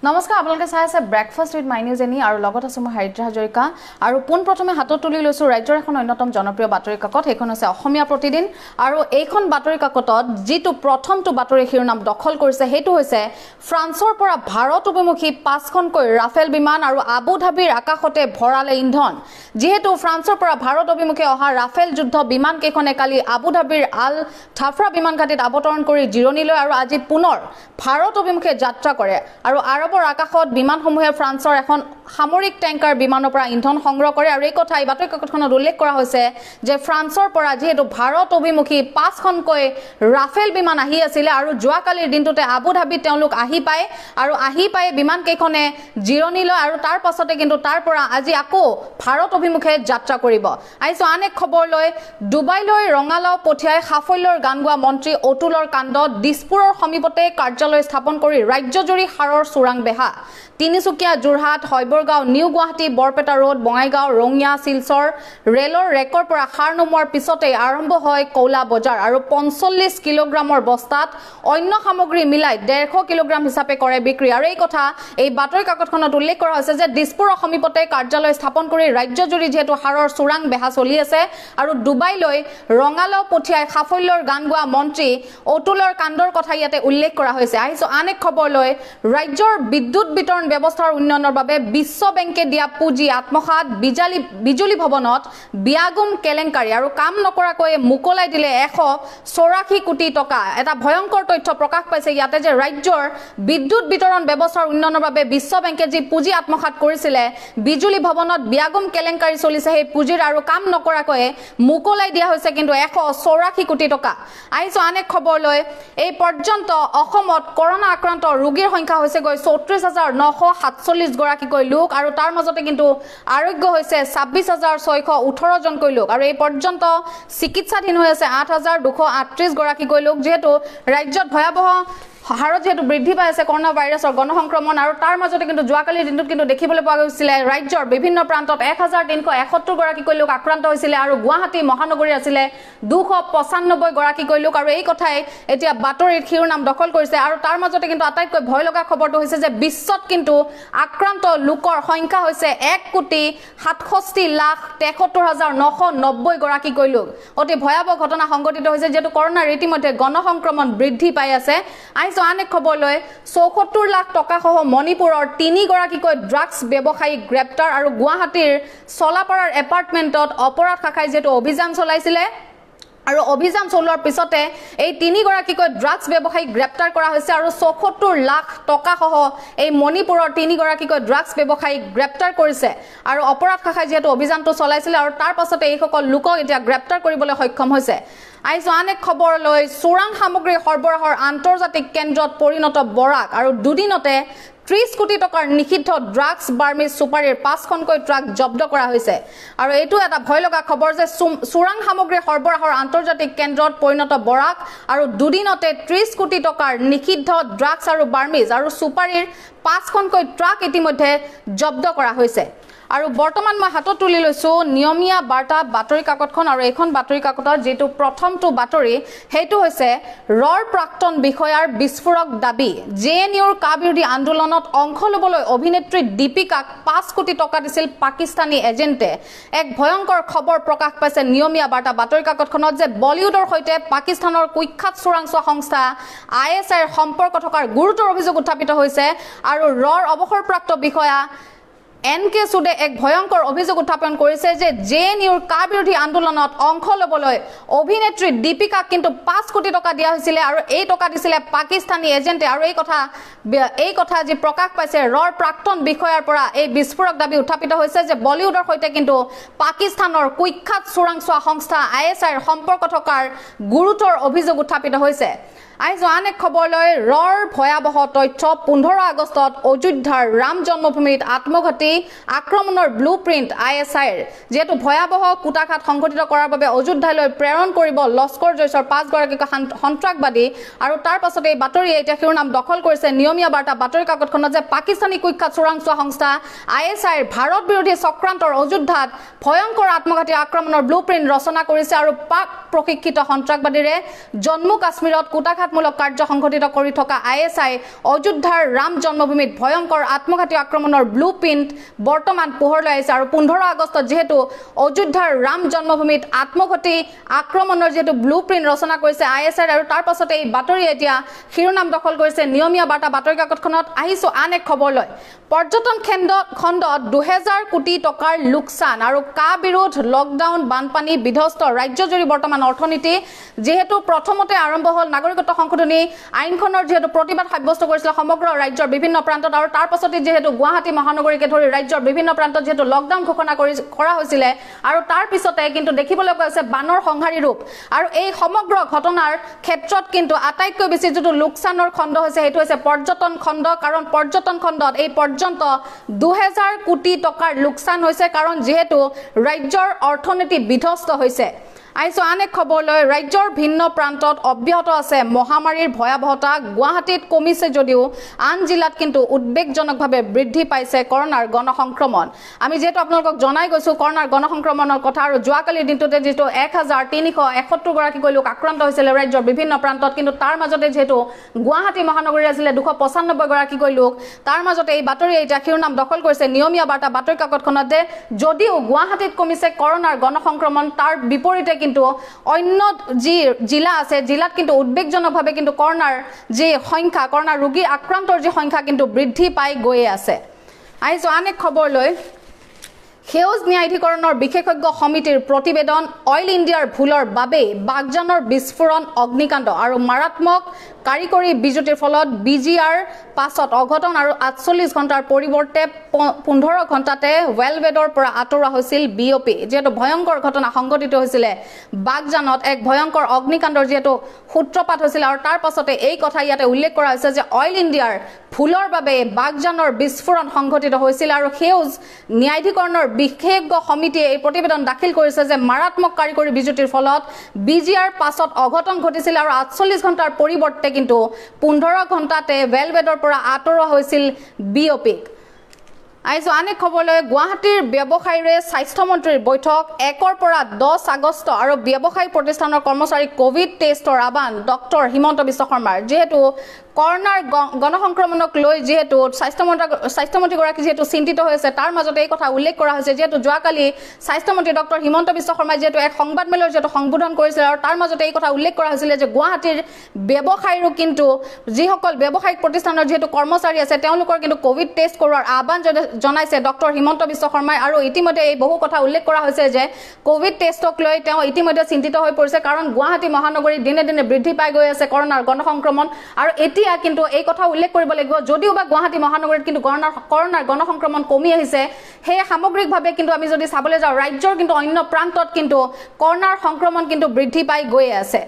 নমস্কাৰ আপোনালোকে চাই আছে breakfast with my news any আৰু লগত আছো মই হাৰিদ্ৰা হাজৰিকা আৰু পোন প্ৰথমে হাতত তুলি লৈছো ৰাজ্যৰ এখন অন্যতম জনপ্ৰিয় বাতৰি কাকত সেইখন আছে অসমীয়া প্ৰতিদিন আৰু এইখন বাতৰি কাকতত যিটো প্ৰথমটো বাতৰি শিৰোনাম দখল কৰিছে সেইটো হৈছে ফ্ৰান্সৰ পৰা ভাৰত অভিমুখী 5খনকৈ ৰাফেল বিমান আৰু আবু ধাবিৰ আকাশতে ভৰালে ইন্ধন যেহেতু ফ্ৰান্সৰ পৰা ভাৰত অভিমুখী অহা ৰাফেল যুদ্ধ বিমান কেইখনে কালি আবু ধাবিৰ আল ঠাফৰা বিমান ঘাটিত অৱতৰণ কৰি জিৰণি লয় আৰু আজি পুনৰ ভাৰত অভিমুখী যাত্ৰা কৰে আৰু আৰবৰ আকাশত বিমানসমূহে ফ্ৰান্সৰ এখন সামৰিক ট্যাঙ্কাৰ বিমানৰ পৰা ইন্ধন সংগ্ৰহ কৰে আৰু এই কথা বাতৰি কাকতখনত উল্লেখ কৰা হৈছে যে ফ্ৰান্সৰ পৰা যেহেতু ভাৰত অভিমুখী 5খনকৈ ৰাফেল বিমান আহি আছিল আৰু যোৱাকালিৰ দিনটোতে আবু ধাবিত তেওঁলোক আহি পায় বিমান কেইখনে জিৰণি লয় আৰু তাৰ পাছতে কিন্তু তাৰ পৰা আজি আকৌ ভাৰত অভিমুখে যাত্ৰা কৰিব আইছো আন এক খবৰ লৈ ডুবাইলৈ ৰঙালাও পঠিয়াই সাফল্যৰ গান গোৱা মন্ত্ৰী অতুলৰ কাণ্ডত দিছপুৰৰ সমীপতে কাৰ্যালয় স্থাপন কৰি ৰাজ্যজুৰি হাৰৰ চুৰাং বেহা তিনিচুকীয়া যোৰহাট হৈবৰগাঁও নিউ গুৱাহাটী বৰপেটা ৰোড বঙাইগাঁও ৰঙিয়া শিলচৰ ৰেলৰ ৰেকৰ পৰা সাৰ নমোৱাৰ পিছতে আৰম্ভ হয় কৌলা বজাৰ আৰু 45 কিলোগ্ৰামৰ বস্তাত অন্য সামগ্ৰী মিলাই 150 কিলোগ্ৰাম হিচাপে কৰে বিক্ৰী আৰু এই কথা এই বাতৰি কাকতখনত উল্লেখ কৰা হৈছে যে দিছপুৰৰ সমীপতে কাৰ্যালয় স্থাপন কৰি ৰাজ্যজুৰি যেহেতু হাৰৰ চুৰাং বেহা চলি আছে আৰু ডুবাইলৈ ৰঙালাও পঠিয়াই সাফল্যৰ গান গোৱা মন্ত্ৰী অতুলৰ কাণ্ডৰ কথা ইয়াতে উল্লেখ কৰা হৈছে আহিছো আন এক খবৰ লৈ ৰাজ্যৰ বিদ্যুৎ বিতৰণ ব্যৱস্থাৰ উন্নয়নৰ বাবে বিশ্ব বেংকে দিয়া পুঁজি আত্মসাৎ বিজুলী ভৱনত বিয়াগুম কেলেংকাৰী আৰু কাম নকৰাকৈ মুকলাই দিলে 184 কোটি টকা এটা ভয়ংকৰ তথ্য প্ৰকাশ পাইছে ইয়াতে যে ৰাজ্যৰ বিদ্যুৎ বিতৰণ ব্যৱস্থাৰ উন্নয়নৰ বাবে বিশ্ব বেংকে যি পুঁজি আত্মসাৎ কৰিছিল বিজুলী ভৱনত বিয়াগুম কেলেংকাৰী চলিছে সেই পুঁজিৰ আৰু কাম নকৰাকৈ মুকলাই দিয়া হৈছে কিন্তু 184 কোটি টকা আহিছো আন এক খবৰ লৈ এই পৰ্যন্ত অসমত কৰোনা আক্ৰান্ত ৰোগীৰ সংখ্যা হৈছে গৈ 34947 গৰাকীকৈ লোক আৰু তাৰ মাজতে কিন্তু আৰোগ্য হৈছে 26618 জনকৈ লোক আৰু এই পৰ্যন্ত চিকিৎসাধীন হৈ আছে 8238 গৰাকীকৈ লোক যেহেতু ৰাজ্যত ভয়াবহ হাৰত যেহেতু বৃদ্ধি পাই আছে কৰোনা ভাইৰাছৰ গণসংক্ৰমণ আৰু তাৰ মাজতে কিন্তু যোৱাকালিৰ দিনটোত কিন্তু দেখিবলৈ পোৱা গৈছিল ৰাজ্যৰ বিভিন্ন প্ৰান্তত 1371 গৰাকীকৈ লোক আক্ৰান্ত হৈছিল আৰু গুৱাহাটী মহানগৰী আছিল 295 গৰাকীকৈ লোক আৰু এই কথাই এতিয়া বাতৰিৰ শিৰোনাম দখল কৰিছে আৰু তাৰ মাজতে কিন্তু আটাইতকৈ ভয় লগা খবৰটো হৈছে যে বিশ্বত কিন্তু আক্ৰান্ত লোকৰ সংখ্যা হৈছে 1,67,73,990 গৰাকীকৈ লোক অতি ভয়াবহ ঘটনা সংঘটিত হৈছে যেহেতু কৰোনাৰ ইতিমধ্যে গণসংক্ৰমণ বৃদ্ধি পাই আছে আন এক খবৰ লৈ 74 লাখ টকা সহ মণিপুৰৰ 3 গৰাকীকৈ ড্ৰাগছ ব্যৱসায়ী গ্ৰেপ্তাৰ আৰু গুৱাহাটীৰ চলাপাৰাৰ এপাৰ্টমেণ্টত অপৰাধ শাখাই যেহেতু অভিযান চলাইছিল আৰু অভিযান চলোৱাৰ পিছতে এই 3 গৰাকীকৈ ড্ৰাগছ ব্যৱসায়ী গ্ৰেপ্তাৰ কৰা হৈছে আৰু 74 লাখ টকা সহ এই মণিপুৰৰ 3 গৰাকীকৈ ড্ৰাগছ ব্যৱসায়ী গ্ৰেপ্তাৰ কৰিছে আৰু অপৰাধ শাখাই যেহেতু অভিযানটো চলাইছিল আৰু তাৰ পাছতে এই সকল লোকক এতিয়া গ্ৰেপ্তাৰ কৰিবলৈ সক্ষম হৈছে আইছো আন এক খবৰ লৈ চোৰাং সামগ্ৰী সৰবৰাহৰ আন্তৰ্জাতিক কেন্দ্ৰত পৰিণত বৰাক আৰু দুদিনতে 30 কোটি টকাৰ নিষিদ্ধ ড্ৰাগছ বাৰ্মিজ সুপাৰীৰ 5খনকৈ ট্ৰাক জব্দ কৰা হৈছে আৰু এইটো এটা ভয় লগা খবৰ যে চোৰাং সামগ্ৰী সৰবৰাহৰ আন্তৰ্জাতিক কেন্দ্ৰত পৰিণত বৰাক আৰু দুদিনতে 30 কোটি টকাৰ নিষিদ্ধ ড্ৰাগছ আৰু বাৰ্মিজ আৰু সুপাৰীৰ 5খনকৈ ট্ৰাক ইতিমধ্যে জব্দ কৰা হৈছে আৰু বৰ্তমান মই হাতত তুলি লৈছো নিয়মীয়া বাৰ্তা বাতৰি কাকতখন আৰু এইখন বাতৰি কাকতৰ যেটো প্ৰথমটো বাতৰি হেতু হৈছে ৰৰ প্ৰাক্তন বিষয়াৰ বিস্ফোৰক দাবী জেএনইউৰ কাবিৰোধী আন্দোলনত অংশ লবলৈ অভিনেত্ৰী দীপিকাক 5 কোটি টকা দিছিল পাকিস্তানী এজেন্টে এক ভয়ংকৰ খবৰ প্ৰকাশ পাইছে নিয়মীয়া বাৰ্তা বাতৰি কাকতখনত যে বলিউডৰ সৈতে পাকিস্তানৰ কুখ্যাত চোৰাংচোৱা সংস্থা আইএছআইৰ সম্পৰ্ক থকাৰ গুৰুতৰ অভিযোগ উত্থাপিত হৈছে আৰু ৰৰ অৱসৰপ্ৰাপ্ত বিষয়া এনকে সুদে এক ভয়ংকৰ অভিযোগ উত্থাপন কৰিছে যে জেএনইউৰ কাবিৰোধী আন্দোলনত অংশ লবলৈ অভিনেত্ৰী দীপিকাক কিন্তু 5 কোটি টকা দিয়া হৈছিল আৰু এই টকা দিছিল পাকিস্তানী এজেন্টে আৰু এই কথা যি প্ৰকাশ পাইছে ৰৰ প্ৰাক্তন বিষয়াৰ পৰা এই বিস্ফোৰক দাবী উত্থাপিত হৈছে যে বলিউডৰ সৈতে কিন্তু পাকিস্তানৰ কুখ্যাত চোৰাংচোৱা সংস্থা আইএছআইৰ সম্পৰ্ক থকাৰ গুৰুতৰ অভিযোগ উত্থাপিত হৈছে আইছো আন এক খবৰ লৈ ৰৰ ভয়াবহ তথ্য 15 আগষ্টত অযোধ্যাৰ ৰাম জন্মভূমিত আত্মঘাতী আক্ৰমণৰ ব্লুপ্ৰিন্ট আইএছআইৰ যেহেতু ভয়াবহ কুটাঘাত সংঘটিত কৰাৰ বাবে অযোধ্যালৈ প্ৰেৰণ কৰিব লস্কৰ জয়ছৰ 5 গৰাকী সন্ত্ৰাসবাদী আৰু তাৰ পাছতে এই বাতৰিয়ে এতিয়া শিৰোনাম দখল কৰিছে নিয়মীয়া বাৰ্তা বাতৰি কাকতখনত যে পাকিস্তানী কুখ্যাত চোৰাংচোৱা সংস্থা আইএছআইৰ ভাৰত বিৰোধী চক্ৰান্তৰ অযোধ্যাত ভয়ংকৰ আত্মঘাতী আক্ৰমণৰ ব্লুপ্ৰিন্ট ৰচনা কৰিছে আৰু পাক প্ৰশিক্ষিত সন্ত্ৰাসবাদীৰে জম্মু কাশ্মীৰত কুটাঘাত সন্ত্ৰাসমূলক কাৰ্য সংঘটিত কৰি থকা ISI অযোধ্যাৰ ৰাম জন্মভূমিত ভয়ংকৰ আত্মঘাতী আক্ৰমণৰ ব্লুপ্ৰিণ্ট বৰ্তমান পোহৰলৈ আহিছে আৰু 15 আগষ্টত যেহেতু অযোধ্যাৰ ৰাম জন্মভূমিত আত্মঘাতী আক্ৰমণৰ যেহেতু ব্লুপ্ৰিণ্ট ৰচনা কৰিছে ISI আৰু তাৰ পাছতে এই বাতৰি এতিয়া শিৰোনাম দখল কৰিছে নিয়মীয়া বাৰ্তা বাতৰি কাকতখনত। আহিছো আন এক খবৰলৈ। পৰ্যটন খণ্ডত 2000 কোটি টকাৰ লোকচান আৰু কা বিৰোধ লকডাউন বানপানী বিধ্বস্ত ৰাজ্যজুৰি বৰ্তমান অৰ্থনীতি। যেহেতু প্ৰথমতে আৰম্ভ হ'ল নাগৰিকত্ব সংশোধনী আইনখনৰ যেহেতু প্ৰতিবাদ সাব্যস্ত কৰিছিল সমগ্ৰ ৰাজ্যৰ বিভিন্ন প্ৰান্তত আৰু তাৰ পাছতে যেহেতু গুৱাহাটী মহানগৰীকে ধৰি ৰাজ্যৰ বিভিন্ন প্ৰান্তত যেহেতু লকডাউন ঘোষণা কৰা হৈছিলে আৰু তাৰ পিছতে কিন্তু দেখিবলৈ পোৱা গৈছে বানৰ সংহাৰী ৰূপ আৰু এই সমগ্ৰ ঘটনাৰ ক্ষেত্ৰত কিন্তু আটাইতকৈ বেছি যেটো লোকচানৰ খণ্ড হৈছে সেইটো হৈছে পৰ্যটন খণ্ড। কাৰণ পৰ্যটন খণ্ডত এই পৰ্যন্ত 2000 কোটি টকাৰ লোকচান হৈছে কাৰণ যেহেতু ৰাজ্যৰ অৰ্থনীতি বিধ্বস্ত হৈছে। আইছো আন এক খবৰলৈ। ৰাজ্যৰ ভিন্ন প্ৰান্তত অব্যাহত আছে মহামাৰীৰ ভয়াবহতা। গুৱাহাটীত কমিছে যদিও আন জিলাত কিন্তু উদ্বেগজনকভাৱে বৃদ্ধি পাইছে কৰোনাৰ গণসংক্ৰমণ। আমি যেহেতু আপোনালোকক জনাই গৈছো কৰোনাৰ গণসংক্ৰমণৰ কথা আৰু যোৱাকালিৰ দিনটোতে যেটো 1371 গৰাকীকৈ লোক আক্ৰান্ত হৈছিল ৰাজ্যৰ বিভিন্ন প্ৰান্তত, কিন্তু তাৰ মাজতে যেহেতু গুৱাহাটী মহানগৰীৰ আছিলে 295 গৰাকীকৈ লোক। তাৰ মাজতে এই বাতৰি এতিয়া শিৰোনাম দখল কৰিছে নিয়মীয়া বাৰ্তা বাতৰি কাকতখনত যে যদিও গুৱাহাটীত কমিছে কৰোনাৰ গণসংক্ৰমণ তাৰ বিপৰীতে কিন্তু অন্য যি জিলা আছে জিলাত কিন্তু উদ্বেগজনকভাৱে কিন্তু কৰোনাৰ যি সংখ্যা কৰোনাৰ ৰোগী আক্ৰান্তৰ যি সংখ্যা কিন্তু বৃদ্ধি পাই গৈ আছে। আহিছো আন এক খবৰলৈ। সেউজ ন্যায়াধিকৰণৰ বিশেষজ্ঞ সমিতিৰ প্ৰতিবেদন অইল ইণ্ডিয়াৰ ভুলৰ বাবে বাগজানৰ বিস্ফোৰণ অগ্নিকাণ্ড আৰু মাৰাত্মক কাৰিকৰী বিজুতিৰ ফলত BGR পাছত অঘটন আৰু 48 ঘণ্টাৰ পৰিৱৰ্তে 15 ঘণ্টাতে ৱেলবেডৰ পৰা আঁতৰোৱা হৈছিল BOP। যেহেতু ভয়ংকৰ ঘটনা সংঘটিত হৈছিলে বাগজানত এক ভয়ংকৰ অগ্নিকাণ্ডৰ যেহেতু সূত্ৰপাত হৈছিল আৰু তাৰ পাছতে এই কথা ইয়াতে উল্লেখ কৰা হৈছে যে অইল ইণ্ডিয়াৰ ভুলৰ বাবে বাগজানৰ বিস্ফোৰণ সংঘটিত হৈছিল আৰু সেউজ ন্যায়াধিকৰণৰ বিশেষজ্ঞ সমিতিয়ে এই প্ৰতিবেদন দাখিল কৰিছে যে মাৰাত্মক কাৰিকৰী বিজুতিৰ ফলত BGR পাছত অঘটন ঘটিছিল আৰু 48 ঘণ্টাৰ পৰিৱৰ্তে কিন্তু 15 ঘণ্টাতে ৱেলবেডৰ পৰা আঁতৰোৱা হৈছিল BOP-ক। আইছো আন এক খবৰলৈ। গুৱাহাটীৰ ব্যৱসায়ীৰে স্বাস্থ্যমন্ত্ৰীৰ বৈঠক 1 পৰা 10 আগষ্ট আৰু ব্যৱসায়ী প্ৰতিষ্ঠানৰ কৰ্মচাৰী কোভিড টেষ্টৰ আহ্বান ডক্টৰ হিমন্ত বিশ্ব শৰ্মাৰ। যেহেতু কৰোনাৰ গণসংক্ৰমণক লৈ যেহেতু স্বাস্থ্যমন্ত্ৰীগৰাকী যেহেতু চিন্তিত হৈছে তাৰ মাজতে এই কথা উল্লেখ কৰা হৈছে যেহেতু যোৱাকালি স্বাস্থ্যমন্ত্ৰী ডক্টৰ হিমন্ত বিশ্ব শৰ্মাই যেহেতু এক সংবাদমেলৰ যেহেতু সম্বোধন কৰিছিল আৰু তাৰ মাজতে এই কথা উল্লেখ কৰা হৈছিল যে গুৱাহাটীৰ ব্যৱসায়ীৰো কিন্তু যিসকল ব্যৱসায়িক প্ৰতিষ্ঠানৰ যেহেতু কৰ্মচাৰী আছে তেওঁলোকৰ কিন্তু কোভিড টেষ্ট কৰোৱাৰ আহ্বান জনাইছে ডক্টৰ হিমন্ত বিশ্ব শৰ্মাই। আৰু ইতিমধ্যে এই বহু কথা উল্লেখ কৰা হৈছে যে কোভিড টেষ্টক লৈ তেওঁ ইতিমধ্যে চিন্তিত হৈ পৰিছে কাৰণ গুৱাহাটী মহানগৰীত দিনে দিনে বৃদ্ধি পাই গৈ আছে কৰোনাৰ গণসংক্ৰমণ আৰু এতিয়া কিন্তু এই কথা উল্লেখ কৰিব লাগিব যদিও বা গুৱাহাটী মহানগৰীত কিন্তু কৰোনাৰ গণসংক্ৰমণ কমি আহিছে সেই সামগ্ৰিকভাৱে কিন্তু আমি যদি চাবলৈ যাওঁ ৰাজ্যৰ কিন্তু অন্য প্ৰান্তত কিন্তু কৰোনাৰ সংক্ৰমণ কিন্তু বৃদ্ধি পাই গৈ আছে।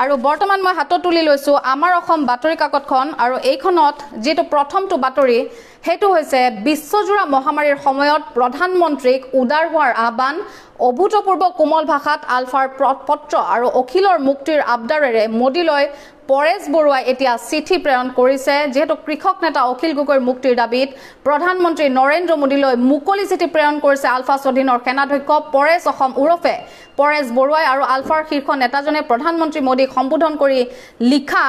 আৰু বৰ্তমান মই হাতত তুলি লৈছো আমাৰ অসম বাতৰি কাকতখন আৰু এইখনত যেটো প্ৰথমটো বাতৰি হেতু হৈছে বিশ্বজোৰা মহামাৰীৰ সময়ত প্ৰধানমন্ত্ৰীক উদাৰ হোৱাৰ আহ্বান। অভূতপূৰ্ব কোমল ভাষাত আলফাৰ পত্ৰ আৰু অখিলৰ মুক্তিৰ আবদাৰেৰে মোদীলৈ পৰেশ বৰুৱাই এতিয়া চিঠি প্ৰেৰণ কৰিছে। যেহেতু কৃষক নেতা অখিল গগৈৰ মুক্তিৰ দাবীত প্ৰধানমন্ত্ৰী নৰেন্দ্ৰ মোদীলৈ মুকলি চিঠি প্ৰেৰণ কৰিছে আলফা স্বাধীনৰ সেনাধ্যক্ষ পৰেশ অসম ওৰফে পৰেশ বৰুৱাই আৰু আলফাৰ শীৰ্ষ নেতাজনে প্ৰধানমন্ত্ৰী মোদীক সম্বোধন কৰি লিখা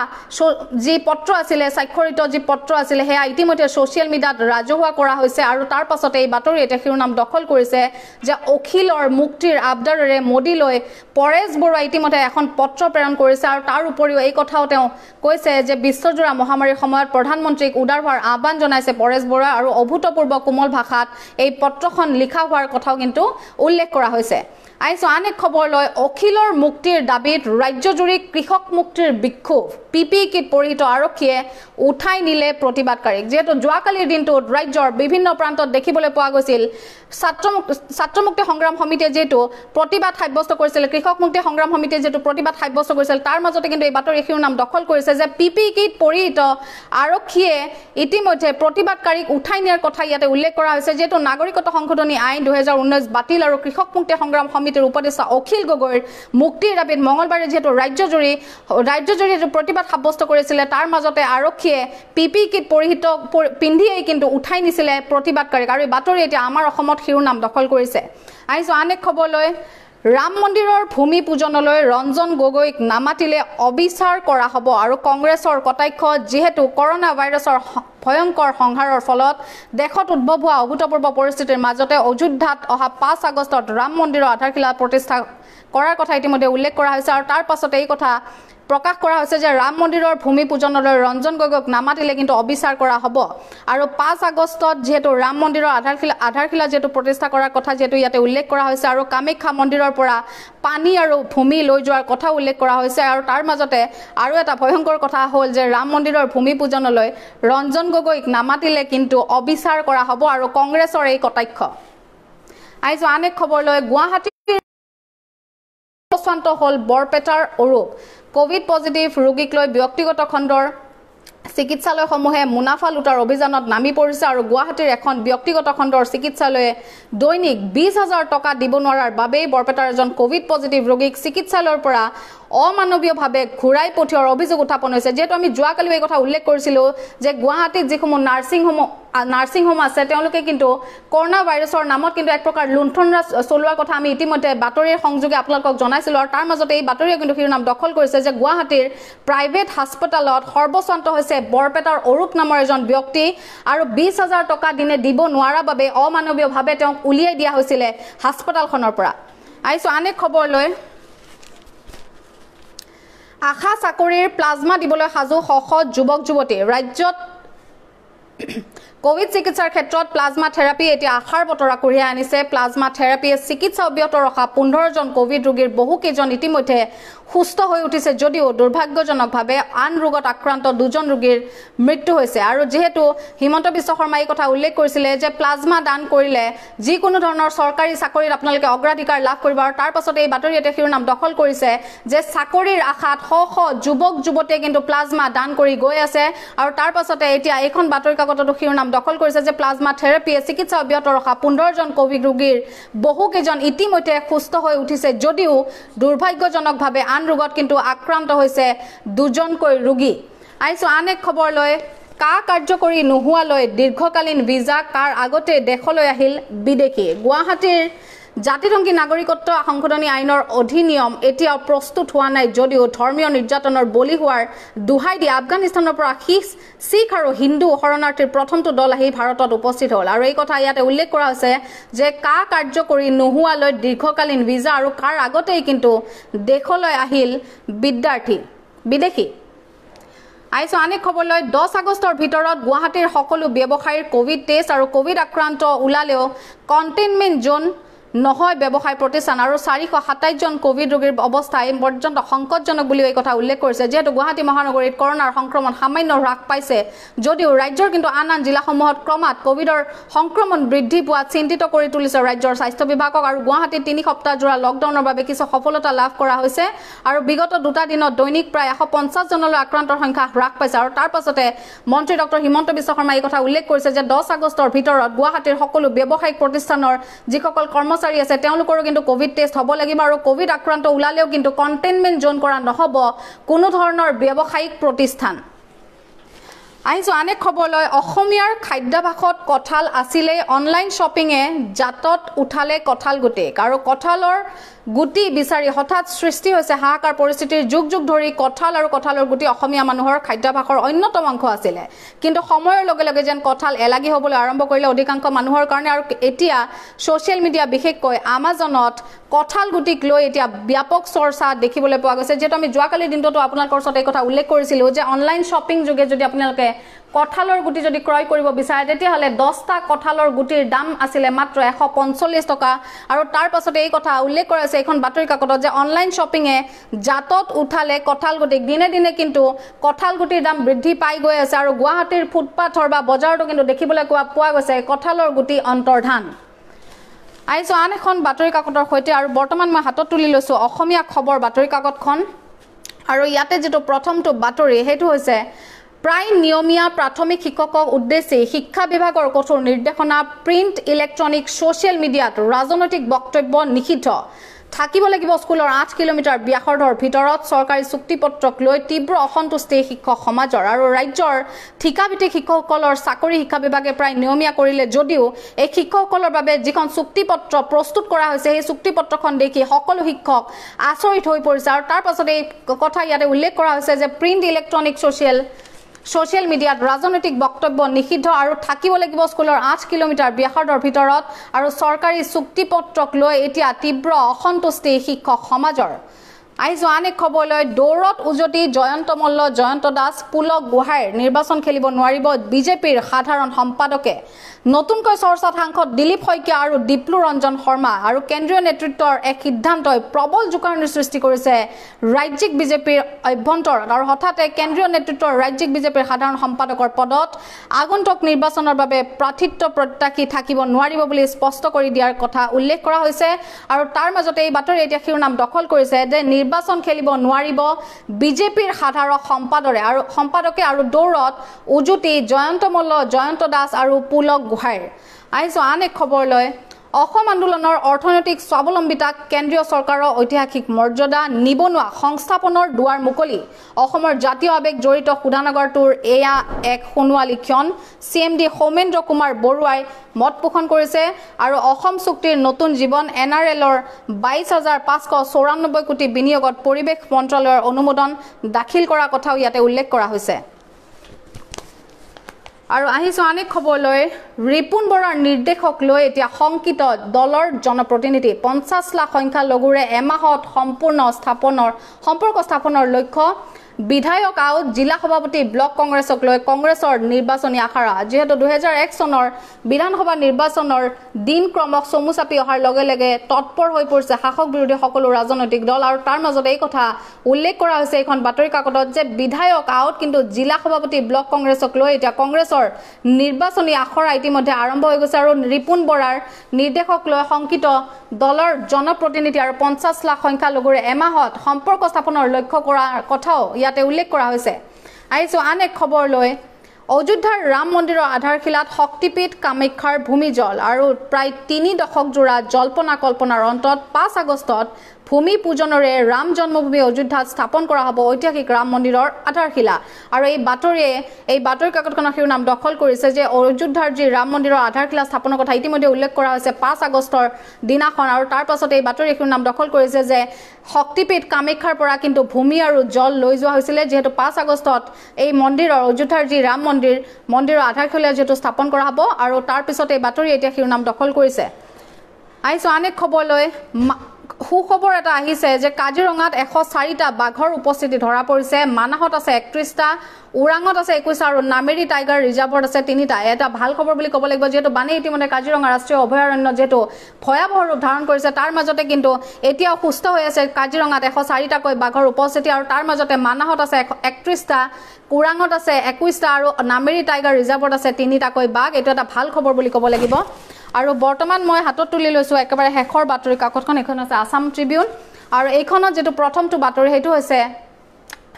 যি পত্ৰ আছিলে স্বাক্ষৰিত যি পত্ৰ আছিলে সেয়া ইতিমধ্যে ছ'চিয়েল মিডিয়াত ৰাজহুৱা কৰা হৈছে আৰু তাৰ পাছতে এই বাতৰি এতিয়া শিৰোনাম দখল কৰিছে যে অখিলৰ মুক্তিৰ আবদাৰেৰে মোদীলৈ পৰেশ বৰুৱাই ইতিমধ্যে এখন পত্ৰ প্ৰেৰণ কৰিছে আৰু তাৰ উপৰিও এই কথাও তেওঁ কৈছে যে বিশ্বজোৰা মহামাৰীৰ সময়ত প্ৰধানমন্ত্ৰীক উদাৰ হোৱাৰ আহ্বান জনাইছে পৰেশ বৰুৱাই আৰু অভূতপূৰ্ব কোমল ভাষাত এই পত্ৰখন লিখা হোৱাৰ কথাও কিন্তু উল্লেখ কৰা হৈছে। আইছো আন এক খবৰলৈ। অখিলৰ মুক্তিৰ দাবীত ৰাজ্যজুৰি কৃষক মুক্তিৰ বিক্ষোভ। PPE কিট পৰিহিত আৰক্ষীয়ে উঠাই নিলে প্ৰতিবাদকাৰীক। যেহেতু যোৱাকালিৰ দিনটোত ৰাজ্যৰ বিভিন্ন প্ৰান্তত দেখিবলৈ পোৱা গৈছিল ছাত্ৰ মুক্তি সংগ্ৰাম সমিতিয়ে যেহেতু প্ৰতিবাদ সাব্যস্ত কৰিছিল কৃষক মুক্তি সংগ্ৰাম সমিতিয়ে যেহেতু প্ৰতিবাদ সাব্যস্ত কৰিছিল তাৰ মাজতে কিন্তু এই বাতৰি শিৰোনাম দখল কৰিছে যে PPE কিট পৰিহিত আৰক্ষীয়ে ইতিমধ্যে প্ৰতিবাদকাৰীক উঠাই নিয়াৰ কথা ইয়াতে উল্লেখ কৰা হৈছে। যেহেতু নাগৰিকত্ব সংশোধনী আইন 2019 বাতিল আৰু কৃষক মুক্তি সংগ্ৰাম সমিতিৰ উপদেষ্টা অখিল গগৈৰ মুক্তিৰ দাবীত মঙলবাৰে যেহেতু ৰাজ্যজুৰি প্ৰতিবাদ সাব্যস্ত কৰিছিলে তাৰ মাজতে আৰক্ষীয়ে PPE কিট পৰিহিত পিন্ধিয়েই কিন্তু উঠাই নিছিলে প্ৰতিবাদকাৰীক আৰু এই বাতৰি এতিয়া আমাৰ অসমত শিৰোনাম দখল কৰিছে। আহিছো আন এক খবৰলৈ। ৰাম মন্দিৰৰ ভূমি পূজনলৈ ৰঞ্জন গগৈক নামাতিলে অবিচাৰ কৰা হ'ব আৰু কংগ্ৰেছৰ কটাক্ষ যেহেতু কৰোনা ভাইৰাছৰ ভয়ংকৰ সংহাৰৰ ফলত দেশত উদ্ভৱ হোৱা অভূতপূৰ্ব পৰিস্থিতিৰ মাজতে অযোধ্যাত অহা 5 আগষ্টত ৰাম মন্দিৰৰ আধাৰশিলা প্ৰতিষ্ঠা কৰাৰ কথা ইতিমধ্যে উল্লেখ কৰা হৈছে আৰু তাৰ পাছতে এই কথা প্ৰকাশ কৰা হৈছে যে ৰাম মন্দিৰৰ ভূমি পূজনলৈ ৰঞ্জন গগৈক নামাতিলে কিন্তু অবিচাৰ কৰা হ'ব আৰু 5 আগষ্টত যেহেতু ৰাম মন্দিৰৰ আধাৰশিলা যেহেতু প্ৰতিষ্ঠা কৰাৰ কথা যেহেতু ইয়াতে উল্লেখ কৰা হৈছে আৰু কামাখ্যা মন্দিৰৰ পৰা পানী আৰু ভূমি লৈ যোৱাৰ কথা উল্লেখ কৰা হৈছে আৰু তাৰ মাজতে আৰু এটা ভয়ংকৰ কথা হ'ল যে ৰাম মন্দিৰৰ ভূমি পূজনলৈ ৰঞ্জন গগৈক নামাতিলে কিন্তু অবিচাৰ কৰা হ'ব আৰু কংগ্ৰেছৰ এই কটাক্ষ আইজ আন এক খবৰ লৈ গুৱাহাটীৰ শান্ত হল বৰপেটাৰ অৰূপ কোভিড পজিটিভ ৰোগীক লৈ ব্যক্তিগত খণ্ডৰ চিকিৎসালয়সমূহে মুনাফা লুটাৰ অভিযানত নামি পৰিছে আৰু গুৱাহাটীৰ এখন ব্যক্তিগত খণ্ডৰ চিকিৎসালয়ে দৈনিক 20,000 টকা দিব নোৱাৰাৰ বাবেই বৰপেটাৰ এজন কোভিড পজিটিভ ৰোগীক চিকিৎসালয়ৰ পৰা অমানৱীয়ভাৱে ঘূৰাই পঠিওৱাৰ অভিযোগ উত্থাপন হৈছে যেহেতু আমি যোৱাকালি এই কথা উল্লেখ কৰিছিলোঁ যে গুৱাহাটীত যিসমূহ নাৰ্ছিং হোম আছে তেওঁলোকে কিন্তু কৰোনা ভাইৰাছৰ নামত কিন্তু এক প্ৰকাৰ লুণ্ঠনৰাজ চলোৱাৰ কথা আমি ইতিমধ্যে বাতৰিৰ সংযোগে আপোনালোকক জনাইছিলোঁ আৰু তাৰ মাজতে এই বাতৰিয়ে কিন্তু শিৰোনাম দখল কৰিছে যে গুৱাহাটীৰ প্ৰাইভেট হাস্পতালত সৰ্বস্বান্ত হৈছে বৰপেটাৰ অৰূপ নামৰ এজন ব্যক্তি আৰু 20,000 টকা দিনে দিব নোৱাৰাৰ বাবে অমানৱীয়ভাৱে তেওঁক উলিয়াই দিয়া হৈছিলে হাস্পতালখনৰ পৰা আইছো আন এক খবৰ লৈ আশা চাকৰিৰ প্লাজমা দিবলৈ সাজু যুৱক যুৱতী ৰাজ্যত কোভিড চিকিৎসাৰ ক্ষেত্ৰত প্লাজমা থেৰাপি এতিয়া আশাৰ বতৰা কঢ়িয়াই আনিছে প্লাজমা থেৰাপিয়ে চিকিৎসা অব্যাহত ৰখা 15 জন কোভিড ৰোগীৰ বহুকেইজন ইতিমধ্যে সুস্থ হৈ উঠিছে যদিও দুৰ্ভাগ্যজনকভাৱে আন ৰোগত আক্ৰান্ত 2 জন ৰোগীৰ মৃত্যু হৈছে আৰু যেহেতু হিমন্ত বিশ্ব শৰ্মাই কথা উল্লেখ কৰিছিলে যে প্লাজমা দান কৰিলে যিকোনো ধৰণৰ চৰকাৰী চাকৰিত আপোনালোকে অগ্ৰাধিকাৰ লাভ কৰিব আৰু তাৰ পাছতে এই বাতৰিতে শিৰোনাম দখল কৰিছে যে চাকৰিৰ আশাত শ যুৱক যুৱতীয়ে কিন্তু প্লাজমা দান কৰি গৈ আছে আৰু তাৰ পাছতে এতিয়া এইখন বাতৰি কাকততো শিৰোনাম দখল কৰিছে যে প্লাজমা থেৰাপিয়ে চিকিৎসা অব্যাহত ৰখা 15 জন কোভিড ৰোগীৰ বহুকেইজন ইতিমধ্যে সুস্থ হৈ উঠিছে যদিও দুৰ্ভাগ্যজনকভাৱে আন ৰোগত কিন্তু আক্ৰান্ত হৈছে 2 জনকৈ ৰোগী আইছো আন এক খবৰ লৈ কা কাৰ্যকৰী নোহোৱালৈ দীৰ্ঘকালীন ভিজা কাৰ আগতে দেশলৈ আহিল বিদেশী গুৱাহাটীৰ জাতিসংঘী নাগৰিকত্ব সংশোধনী আইনৰ অধিনিয়ম এতিয়াও প্ৰস্তুত হোৱা নাই যদিও ধৰ্মীয় নিৰ্যাতনৰ বলি হোৱাৰ দুহাই দি আফগানিস্তানৰ পৰা শিখ আৰু হিন্দু শৰণাৰ্থীৰ প্ৰথমটো দল আহি ভাৰতত উপস্থিত হ'ল আৰু এই কথা ইয়াতে উল্লেখ কৰা হৈছে যে কা কাৰ্যকৰী নোহোৱালৈ দীৰ্ঘকালীন ভিজা আৰু কাৰ আগতেই কিন্তু দেশলৈ আহিল বিদেশী আইছো আন এক খবৰ লৈ 10 আগষ্টৰ ভিতৰত গুৱাহাটীৰ সকলো ব্যৱসায়ীৰ কোভিড টেষ্ট আৰু কোভিড আক্ৰান্ত ওলালেও কণ্টেইনমেণ্ট জোন নহয় ব্যৱসায় প্ৰতিষ্ঠান আৰু 427 জন কোভিড ৰোগীৰ অৱস্থা পৰ্যন্ত সংকটজনক বুলি এই কথা উল্লেখ কৰিছে যেহেতু গুৱাহাটী মহানগৰীত কৰোনাৰ সংক্ৰমণ সামান্য হ্ৰাস পাইছে যদিও ৰাজ্যৰ কিন্তু আন জিলাসমূহত ক্ৰমাৎ কোভিডৰ সংক্ৰমণ বৃদ্ধি পোৱা চিন্তিত কৰি তুলিছে ৰাজ্যৰ স্বাস্থ্য বিভাগক আৰু গুৱাহাটীত 3 সপ্তাহ জোৰা লকডাউনৰ বাবে কিছু সফলতা লাভ কৰা হৈছে আৰু বিগত 2টা দিনত দৈনিক প্ৰায় 150 জনলৈ আক্ৰান্তৰ সংখ্যা হ্ৰাস পাইছে আৰু তাৰ পাছতে মন্ত্ৰী ডক্টৰ হিমন্ত বিশ্ব শৰ্মাই এই কথা উল্লেখ কৰিছে যে 10 আগষ্টৰ ভিতৰত গুৱাহাটীৰ সকলো ব্যৱসায়িক প্ৰতিষ্ঠানৰ যিসকল কৰ্মচাৰী আছে তেওঁলোকৰো কিন্তু কোভিড টেষ্ট হ'ব লাগিব আৰু কোভিড আক্ৰান্ত ওলালেও কিন্তু কণ্টেইনমেণ্ট জোন কৰা নহ'ব কোনো ধৰণৰ ব্যৱসায়িক প্ৰতিষ্ঠান আইছো আন এক খবৰ লৈ অসমীয়াৰ খাদ্যাভাসত কঁঠাল আছিলে অনলাইন শ্বপিঙে জাতত উঠালে কঁঠাল গুটি আৰু কঁঠালৰ গুটি বিচাৰি হঠাৎ সৃষ্টি হৈছে হাহাকাৰ পৰিস্থিতিৰ যুগ ধৰি কঁঠাল আৰু কঁঠালৰ গুটি অসমীয়া মানুহৰ খাদ্যাভাসৰ অন্যতম অংশ আছিলে কিন্তু সময়ৰ লগে লগে যেন কঁঠাল এলাগি হ'বলৈ আৰম্ভ কৰিলে অধিকাংশ মানুহৰ কাৰণে আৰু এতিয়া ছ'চিয়েল মিডিয়া বিশেষকৈ আমাজনত কঁঠাল গুটিক লৈ এতিয়া ব্যাপক চৰ্চা দেখিবলৈ পোৱা গৈছে যেহেতু আমি যোৱাকালি দিনটোতো আপোনালোকৰ ওচৰত এই কথা উল্লেখ কৰিছিলোঁ যে অনলাইন শ্বপিং যোগে যদি আপোনালোকে কঁঠালৰ গুটি যদি ক্ৰয় কৰিব বিচাৰে তেতিয়াহ'লে 10টা কঁঠালৰ গুটিৰ দাম আছিলে মাত্ৰ 145 টকা আৰু তাৰ পাছতে এই কথা উল্লেখ কৰা আছে এখন বাতৰি কাকতত যে অনলাইন শ্বপিঙে জাতত উঠালে কঁঠাল গুটিক দিনে দিনে কিন্তু কঁঠাল গুটিৰ দাম বৃদ্ধি পাই গৈ আছে আৰু গুৱাহাটীৰ ফুটপাথৰ বা বজাৰতো কিন্তু দেখিবলৈ পোৱা গৈছে কঁঠালৰ গুটি অন্তৰ্ধান আইছো আন এখন বাতৰি কাকতৰ সৈতে আৰু বৰ্তমান মই হাতত তুলি লৈছো অসমীয়া খবৰ বাতৰি কাকতখন আৰু ইয়াতে যেটো প্ৰথমটো বাতৰি হেতু হৈছে প্ৰায় নিয়মীয়া প্ৰাথমিক শিক্ষকক উদ্দেশ্যে শিক্ষা বিভাগৰ কঠোৰ নিৰ্দেশনা প্ৰিন্ট ইলেক্ট্ৰনিক সোশ্যাল মিডিয়াত ৰাজনৈতিক বক্তব্য নিষিদ্ধ থাকিব লাগিব স্কুলৰ 8 কিলোমিটাৰ ব্যাসাৰ্ধৰ ভিতৰত চৰকাৰী চুক্তিপত্ৰক লৈ তীব্ৰ অসন্তুষ্টি শিক্ষক সমাজৰ আৰু ৰাজ্যৰ ঠিকাভিত্তিক শিক্ষকসকলৰ চাকৰি শিক্ষা বিভাগে প্ৰায় নিয়মীয়া কৰিলে যদিও এই শিক্ষকসকলৰ বাবে যিখন চুক্তিপত্ৰ প্ৰস্তুত কৰা হৈছে সেই চুক্তিপত্ৰখন দেখি সকলো শিক্ষক আচৰিত হৈ পৰিছে আৰু তাৰ পাছত এই কথা ইয়াতে উল্লেখ কৰা হৈছে যে প্ৰিণ্ট ইলেক্ট্ৰনিক সোশ্যাল মিডিয়াত ৰাজনৈতিক বক্তব্য নিষিদ্ধ আৰু থাকিব লাগিব স্কুলৰ 8 কিলোমিটাৰ ব্যাসাৰ্ধৰ ভিতৰত আৰু চৰকাৰী চুক্তিপত্ৰক লৈ এতিয়া তীব্ৰ অসন্তুষ্টি শিক্ষক সমাজৰ আহিছো আন এক খবৰলৈ দৌৰত উজতি জয়ন্ত মল্ল জয়ন্ত দাস পুলক গোহাঁইৰ নিৰ্বাচন খেলিব নোৱাৰিব বিজেপিৰ সাধাৰণ সম্পাদকে নতুনকৈ চৰ্চাত সাংসদ দিলীপ শইকীয়া আৰু দীপ্লু ৰঞ্জন শৰ্মা আৰু কেন্দ্ৰীয় নেতৃত্বৰ এক সিদ্ধান্তই প্ৰবল জোকাৰণিৰ সৃষ্টি কৰিছে ৰাজ্যিক বিজেপিৰ অভ্যন্তৰত আৰু হঠাতে কেন্দ্ৰীয় নেতৃত্বৰ ৰাজ্যিক বিজেপিৰ সাধাৰণ সম্পাদকৰ পদত আগন্তুক নিৰ্বাচনৰ বাবে প্ৰাৰ্থিত্ব প্ৰত্যাশী থাকিব নোৱাৰিব বুলি স্পষ্ট কৰি দিয়াৰ কথা উল্লেখ কৰা হৈছে আৰু তাৰ মাজতে এই বাতৰি এতিয়া শিৰোনাম দখল কৰিছে যে নিৰ্বাচন খেলিব নোৱাৰিব বিজেপিৰ সাধাৰণ সম্পাদকে আৰু দৌৰত উজুতি জয়ন্ত মল্ল জয়ন্ত দাস আৰু পুলক গোহাঁইৰ আহিছো আন এক খবৰলৈ অসম আন্দোলনৰ অৰ্থনৈতিক স্বাৱলম্বিতাক কেন্দ্ৰীয় চৰকাৰৰ ঐতিহাসিক মৰ্যাদা নিবনুৱা সংস্থাপনৰ দুৱাৰ মুকলি অসমৰ জাতীয় আৱেগ জড়িত সুধানগৰটোৰ এয়া এক সোণোৱালী ক্ষণ CMD সৌমেন্দ্ৰ কুমাৰ বৰুৱাই মত পোষণ কৰিছে আৰু অসম চুক্তিৰ নতুন জীৱন NRLৰ 22,594 কোটি বিনিয়োগত পৰিৱেশ মন্ত্ৰালয়ৰ অনুমোদন দাখিল কৰাৰ কথাও ইয়াতে উল্লেখ কৰা হৈছে আৰু আহিছো অনেক খবৰলৈ ৰিপুন বৰাৰ নিৰ্দেশক লৈ এতিয়া সংকিত দলৰ জনপ্ৰতিনিধি 50 লাখ সংখ্যা লগুৰে এমাহত সম্পৰ্ক স্থাপনৰ লক্ষ্য বিধায়ক আউট জিলা সভাপতি ব্লক কংগ্ৰেছক লৈ কংগ্ৰেছৰ নিৰ্বাচনী আখাৰা যেহেতু 2001 চনৰ বিধানসভা নিৰ্বাচনৰ দিন ক্ৰমক চমু চাপি অহাৰ লগে লগে তৎপৰ হৈ পৰিছে শাসক বিৰোধী সকলো ৰাজনৈতিক দল আৰু তাৰ মাজত এই কথা উল্লেখ কৰা হৈছে এখন বাতৰি কাকতত যে বিধায়ক আউট কিন্তু জিলা সভাপতি ব্লক কংগ্ৰেছক লৈ এতিয়া কংগ্ৰেছৰ নিৰ্বাচনী আখৰা ইতিমধ্যে আৰম্ভ হৈ গৈছে আৰু ৰিপুন বৰাৰ নিৰ্দেশক লৈ সংকিত দলৰ জনপ্ৰতিনিধি আৰু 50 লাখ সংখ্যা লগুৰে এমাহত সম্পৰ্ক স্থাপনৰ লক্ষ্য কৰাৰ কথাও ইয়াতে উল্লেখ কৰা হৈছে আহিছো আন এক খবৰলৈ অযোধ্যাৰ ৰাম মন্দিৰৰ আধাৰশিলাত শক্তিপীঠ কামাখ্যাৰ ভূমিজল আৰু প্ৰায় 3 দশক জোৰা জল্পনা কল্পনাৰ অন্তত 5 আগষ্টত ভূমি পূজনৰে ৰাম জন্মভূমি অযোধ্যাত স্থাপন কৰা হ'ব ঐতিহাসিক ৰাম মন্দিৰৰ আধাৰশিলা আৰু এই বাতৰি কাকতখনৰ শিৰোনাম দখল কৰিছে যে অযোধ্যাৰ যি ৰাম মন্দিৰৰ আধাৰশিলা স্থাপনৰ কথা ইতিমধ্যে উল্লেখ কৰা হৈছে 5 আগষ্টৰ দিনাখন আৰু তাৰ পাছত এই বাতৰি শিৰোনাম দখল কৰিছে যে শক্তিপীঠ কামাখ্যাৰ পৰা কিন্তু ভূমি আৰু জল লৈ যোৱা হৈছিল যেহেতু 5 আগষ্টত এই মন্দিৰৰ অযোধ্যাৰ যি ৰাম মন্দিৰৰ আধাৰশিলা যেহেতু স্থাপন কৰা হ'ব আৰু তাৰ পিছত এই বাতৰি এতিয়া শিৰোনাম দখল কৰিছে আহিছো অনেক খবৰলৈ সুখবৰ এটা আহিছে যে কাজিৰঙাত 104টা বাঘৰ উপস্থিতি ধৰা পৰিছে মানাহত আছে 31টা উৰাঙত আছে 21টা আৰু নামেৰি টাইগাৰ ৰিজাৰ্ভত আছে 3টা এটা ভাল খবৰ বুলি ক'ব লাগিব যেহেতু বানে ইতিমধ্যে কাজিৰঙা ৰাষ্ট্ৰীয় অভয়াৰণ্য যেহেতু ভয়াৱহ ৰূপ ধাৰণ কৰিছে তাৰ মাজতে কিন্তু এতিয়াও সুস্থ হৈ আছে কাজিৰঙাত 104টাকৈ বাঘৰ উপস্থিতি আৰু তাৰ মাজতে মানাহত আছে 31টা উৰাঙত আছে 21টা আৰু নামেৰি টাইগাৰ ৰিজাৰ্ভত আছে 3টাকৈ বাঘ এটা এটা ভাল খবৰ বুলি ক'ব লাগিব আৰু বৰ্তমান মই হাতত তুলি লৈছো একেবাৰে শেষৰ বাতৰি কাকতখন এখন আছে আসাম ট্ৰিবিউন আৰু এইখনত যেটো প্ৰথমটো বাতৰি হেতু হৈছে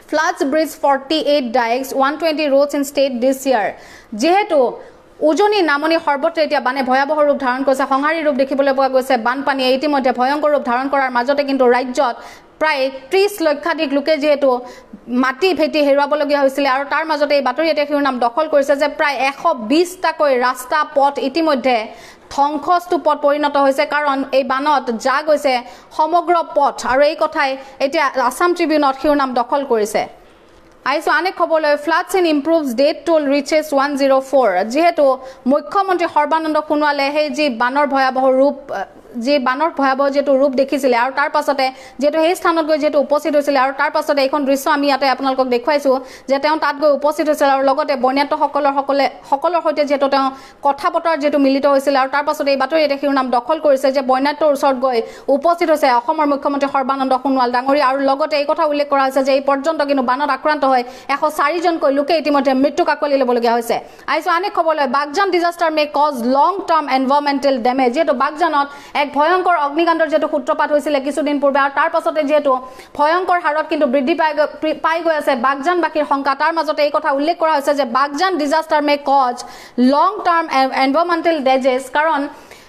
floods bridge 48 dikes 120 roads in state this year যেহেতু উজনি নামনি সৰ্বত্ৰে এতিয়া বানে ভয়াৱহ ৰূপ ধাৰণ কৰিছে সংহাৰী ৰূপ দেখিবলৈ পোৱা গৈছে বানপানী ইতিমধ্যে ভয়ংকৰ ৰূপ ধাৰণ কৰাৰ মাজতে কিন্তু ৰাজ্যত প্ৰায় 30 লক্ষাধিক লোকে যেহেতু মাটি ভেটি হেৰুৱাবলগীয়া হৈছিল আৰু তাৰ মাজতে এই বাতৰি এতিয়া শিৰোনাম দখল কৰিছে যে প্ৰায় 120টাকৈ ৰাস্তা পথ ইতিমধ্যে ধ্বংসস্তূপত পৰিণত হৈছে কাৰণ এই বানত যা গৈছে সমগ্ৰ পথ আৰু এই কথাই এতিয়া আসাম ট্ৰিবিউনত শিৰোনাম দখল কৰিছে আহিছো অনেক খবৰলৈ floods in ইম্প্ৰুভছ date toll reaches 104 যেহেতু মুখ্যমন্ত্ৰী সৰ্বানন্দ সোণোৱালে সেই যি বানৰ ভয়াৱহ ৰূপ যেটো ৰূপ দেখিছিলে আৰু তাৰ পাছতে যেটো এই স্থানত গৈ যেটো উপস্থিত হৈছিল আৰু তাৰ পাছতে এখন দৃশ্য আমি ইয়াতে আপোনালোকক দেখুৱাইছো যে তেওঁ তাত গৈ উপস্থিত হৈছিল আৰু লগতে বন্যাত্মসকলৰ সৈতে যেটো তেওঁ কথা বতৰাৰ যেটো মিলিত হৈছিল আৰু তাৰ পাছতে এই বাতৰি এটা শিৰোনাম দখল কৰিছে যে বন্যাত্মৰ ওচৰত গৈ উপস্থিত হৈছে অসমৰ মুখ্যমন্ত্ৰী সৰ্বানন্দ সোণোৱাল ডাঙৰীয়া আৰু লগতে এই কথা উল্লেখ কৰা হৈছে যে এই পৰ্যন্ত কিন্তু বানত আক্ৰান্ত হৈ 104জনকৈ লোকে ইতিমধ্যে মৃত্যু কাকলি ল'বলগীয়া হৈছে আহিছো অনেক খবৰলৈ বাগজান ডিজাস্টাৰ মে কজ লং টাৰ্ম এনভাইৰনমেন্টেল ডেমেজ যেটো বাগজানত এক ভয়ংকৰ অগ্নিকাণ্ডৰ যেটো সূত্ৰপাত হৈছিল কিছুদিন পূৰ্বে আৰু তাৰ পাছতে যেটো ভয়ংকৰ হাৰত কিন্তু বৃদ্ধি পাই গৈ আছে বাগজানবাসীৰ সংখ্যা তাৰ মাজতে এই কথা উল্লেখ কৰা হৈছে যে বাগজান ডিজাস্টাৰ মে কজ লং টাৰ্ম এনভাইৰনমেন্টেল ডেমেজ কাৰণ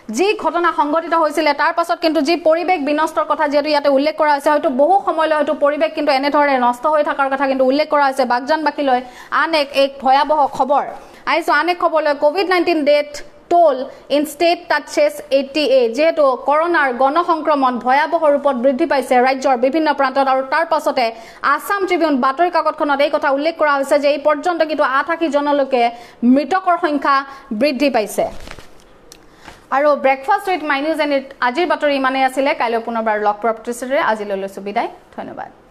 যি ঘটনা সংঘটিত হৈছিল তাৰ পাছত কিন্তু যি পৰিবেশ বিনষ্টৰ কথা যেটো ইয়াতে উল্লেখ কৰা হৈছে হয়তো বহু সময়লৈ হয়তো পৰিবেশ কিন্তু এনে ধৰণে নষ্ট হৈ থকাৰ কথা কিন্তু উল্লেখ কৰা হৈছে বাগজানবাসী লৈ আন এক ভয়াবহ খবৰ আইছো আন এক খবৰ লৈ COVID-19 death toll in state touches 88 যেহেতু করোনার গণসংক্রমণ ভয়াবহ রূপত বৃদ্ধি পাইছে ৰাজ্যৰ বিভিন্ন প্ৰান্তত আৰু তাৰ পাছতে আসাম ট্ৰিবিউন বাতৰি কাকতখনত এই কথা উল্লেখ কৰা হৈছে যে এই পৰ্যন্ত কিন্তু 88 জনলৈকে মৃতকৰ সংখ্যা বৃদ্ধি পাইছে আৰু breakfast with my news and আজিৰ বাতৰি ইমানেই আছিলে কাইলৈ পুনৰবাৰ লগ পোৱাৰ প্ৰতিশ্ৰুতিৰে আজিলৈ লৈছো বিদায় ধন্যবাদ